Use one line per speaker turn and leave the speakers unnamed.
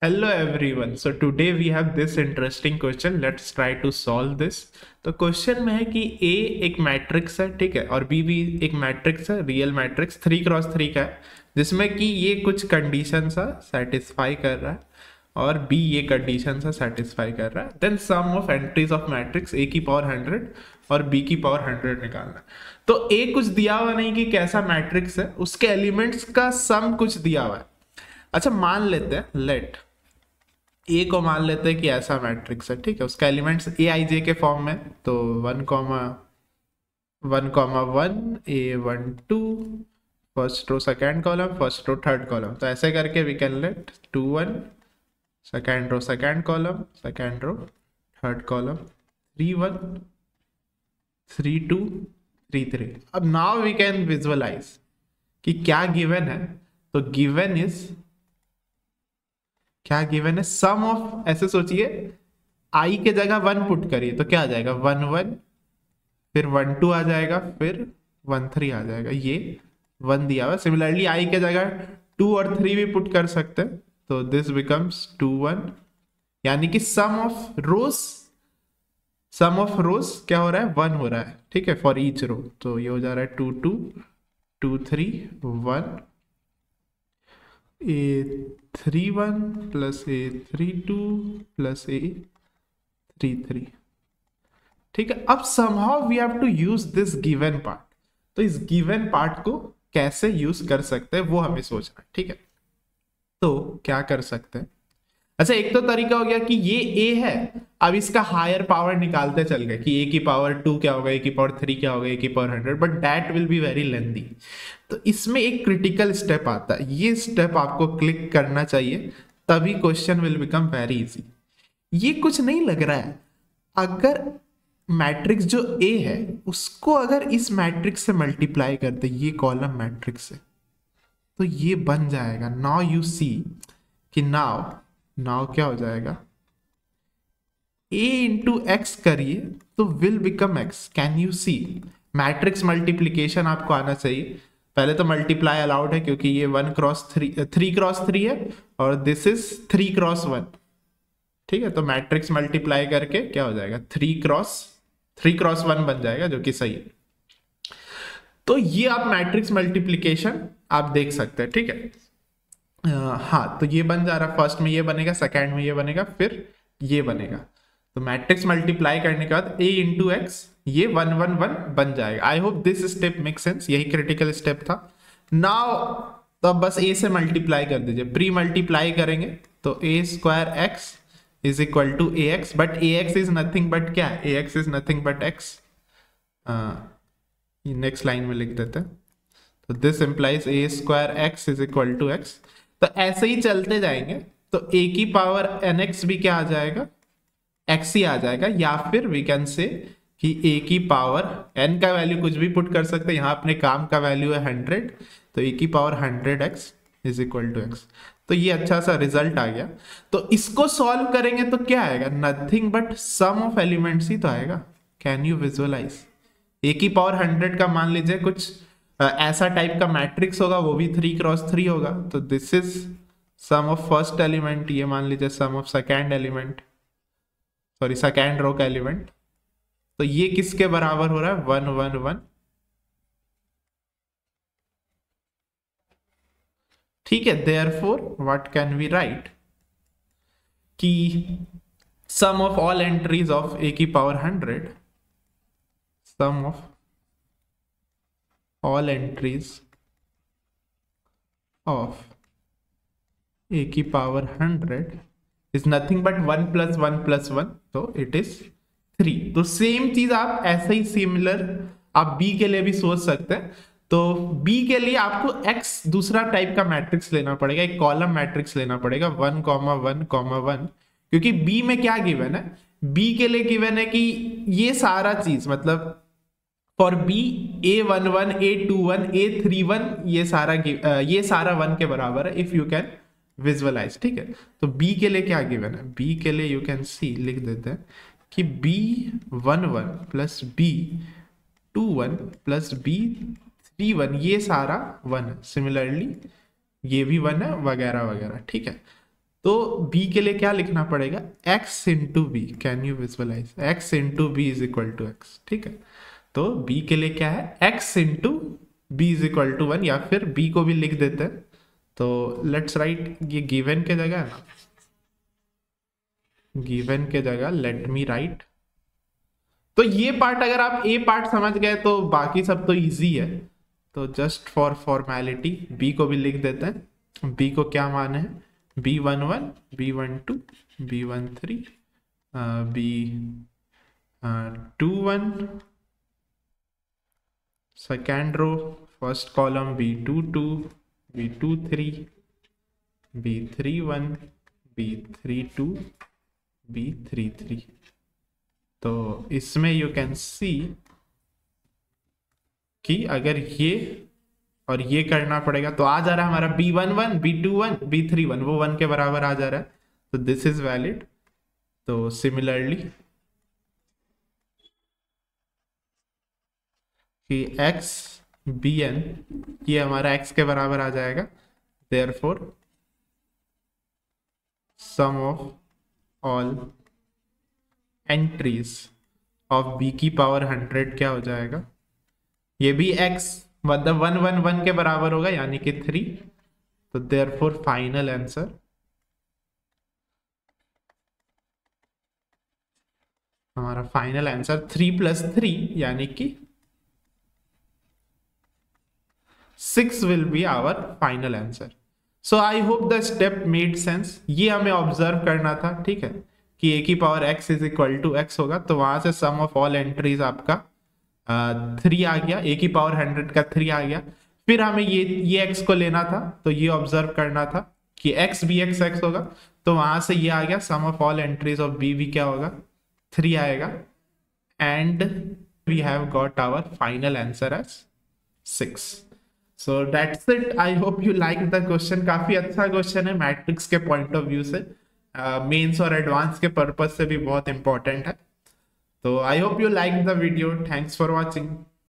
Hello everyone. So today we have this interesting question. Let's try to solve this. तो question में है कि A एक matrix है, ठीक है, और B भी एक मैट्रिक्स है, रियल मैट्रिक्स 3x3 का है, जिसमें कि ये कुछ कंडीशन सा सेटिस्फाई कर रहा है और B ये कंडीशन सा सेटिस्फाई कर रहा है. Then sum of entries of matrix A की पावर 100 और B की पावर 100 निकालना है. तो A कुछ दिया हुआ नहीं कि कैसा मैट्रिक्स है, उसके एलिमेंट्स का सम कुछ दिया हुआ है. अच्छा, मान लेते हैं, लेट ए को मान लेते हैं कि ऐसा मैट्रिक्स है, ठीक है, उसका एलिमेंट्स ए आई जे के फॉर्म में. तो 1,1,1 A12 first row second column, first row third column. तो ऐसे करके we can let 2,1 second row second column, second row third column, 3,1 3,2 3,3. अब नाउ वी कैन विजुअलाइज कि क्या गिवन है. तो गिवन इज क्या गिवन है, सम ऑफ, ऐसे सोचिए, आई के जगह 1 पुट करिए तो क्या आ जाएगा, 1,1, फिर 1,2 आ जाएगा, फिर 1,3 आ जाएगा. ये 1 दिया हुआ. सिमिलरली आई के जगह 2 और 3 भी पुट कर सकते हैं. तो दिस बिकम्स 2,1, यानी कि सम ऑफ रोज क्या हो रहा है, 1 हो रहा है, ठीक है, फॉर ईच रो. तो ये हो जा रहा है 2,2 2,3 1 A31 plus A32 plus A33. ठीक है. अब somehow we have to use this given part. तो इस गिवन पार्ट को कैसे यूज कर सकते हैं वो हमें सोचना है, ठीक है. तो क्या कर सकते हैं. अच्छा, एक तो तरीका हो गया कि ये A है, अब इसका हायर पावर निकालते चल गए कि A की पावर 2 क्या होगा, A की पावर 3 क्या होगा, A की power 100, but that will be very lengthy. तो इसमें एक क्रिटिकल स्टेप आता है, ये स्टेप आपको क्लिक करना चाहिए, तभी question will become very easy. ये कुछ नहीं लग रहा है. अगर मैट्रिक्स जो A है उसको अगर इस मैट्रिक्स से मल्टीप्लाई कर दे, ये कॉलम मैट्रिक्स से, तो ये बन जाएगा. नाउ यू सी कि नाउ क्या हो जाएगा, A इंटू एक्स करिए तो will become x. Can you see, matrix multiplication आपको आना चाहिए. पहले तो मल्टीप्लाई अलाउड है क्योंकि ये 3x3 है और दिस इज 3x1, ठीक है. तो मैट्रिक्स मल्टीप्लाई करके क्या हो जाएगा, 3x1 बन जाएगा, जो कि सही है. तो ये आप मैट्रिक्स मल्टीप्लीकेशन आप देख सकते हैं, ठीक है. हाँ, तो ये बन जा रहा, फर्स्ट में ये बनेगा, सेकेंड में ये बनेगा, फिर ये बनेगा. तो मैट्रिक्स मल्टीप्लाई करने के बाद A इंटू एक्स, ये 1,1,1 बन जाएगा. I hope this step make sense. यही क्रिटिकल स्टेप था. नाउ तो अब बस A से मल्टीप्लाई कर दीजिए, प्री मल्टीप्लाई करेंगे तो A² x is equal to AX, but AX is nothing but क्या, AX is nothing but x. Next line में लिख देते हैं. तो this implies A² x is equal to x. तो ऐसे ही चलते जाएंगे तो A की पावर nx भी क्या आ जाएगा, x ही आ जाएगा. या फिर वी कैन से कि A की पावर n का वैल्यू कुछ भी पुट कर सकते हैं. यहाँ अपने काम का वैल्यू है 100, तो A की power 100x is equal to x. तो ये अच्छा सा रिजल्ट आ गया. तो इसको सॉल्व करेंगे तो क्या आएगा, nothing but sum of elements ही तो आएगा. Can you visualise. A की पावर 100 का मान लीजिए कुछ ऐसा टाइप का मैट्रिक्स होगा, वो भी 3x3 होगा. तो this is sum of first element, ये मान लीजिए sum of second element, sorry second row का एलिमेंट. तो ये किसके बराबर हो रहा है, 1,1,1. ठीक है. Therefore what can we write कि sum of all entries of A की power 100, sum of all entries of A की power 100 is nothing but 1 plus 1 plus 1, तो it is 3. तो सेम चीज आप ऐसे ही सिमिलर आप B के लिए भी सोच सकते हैं. तो B के लिए आपको X दूसरा टाइप का मैट्रिक्स लेना पड़ेगा, एक कॉलम मैट्रिक्स लेना पड़ेगा 1,1,1, क्योंकि B में क्या गिवन है, B के लिए गिवन है कि ये सारा चीज, मतलब for B A11 A21 A31 ये सारा 1 के बराबर है, इफ यू कैन विजुअलाइज, ठीक है. तो B के लिए क्या गिवन है, B के लिए यू कैन सी, लिख देते हैं कि B11 plus B21 plus B31 ये सारा 1 है. सिमिलरली ये भी 1 है, वगैरह वगैरह, ठीक है. तो b के लिए क्या लिखना पड़ेगा, x into B. Can you visualise, x into B is equal to X. ठीक है, तो b के लिए क्या है, x into B is equal to 1, या फिर b को भी लिख देते हैं। तो लेट्स राइट, ये गिवन के जगह है ना, गिवन के जगह लेट मी राइट। तो ये पार्ट अगर आप ए पार्ट समझ गए तो बाकी सब तो इजी है। तो जस्ट फॉर फॉर्मेलिटी बी को भी लिख देते हैं। बी को क्या माने हैं, B11, B12, B13, B21, second row first column B22, B23, B31, B32, B33। तो इसमें यू कैन सी कि अगर ये और ये करना पड़ेगा तो आ जा रहा है हमारा B11, B21, B31, वो 1 के बराबर आ जा रहा है। तो दिस इज वैलिड। तो सिमिलरली कि x bn ये हमारा x के बराबर आ जाएगा। Therefore sum of all entries of b की पावर 100 क्या हो जाएगा, ये भी x मतलब 1 1 1 के बराबर होगा, यानी कि 3। तो देयरफॉर फाइनल आंसर, हमारा फाइनल आंसर 3 + 3 यानी कि 6 will be our final answer. So I hope the step made sense. ये हमें ऑब्जर्व करना था, ठीक है, कि a की power x is equal to x होगा, तो वहां से सम ऑफ ऑल एंट्रीज आपका 3 आ गया, a की पावर 100 का 3 आ गया। फिर हमें ये x को लेना था, तो ये ऑब्जर्व करना था कि x भी x होगा, तो वहां से ये आ गया, sum of all entries of b भी क्या होगा, 3 आएगा। And we have got our final answer as 6। So that's it. I hope you like the question. काफी अच्छा क्वेश्चन है मैट्रिक्स के पॉइंट ऑफ व्यू से, मेंस और एडवांस के पर्पस से भी बहुत इंपॉर्टेंट है। तो I hope you like the video. Thanks for watching.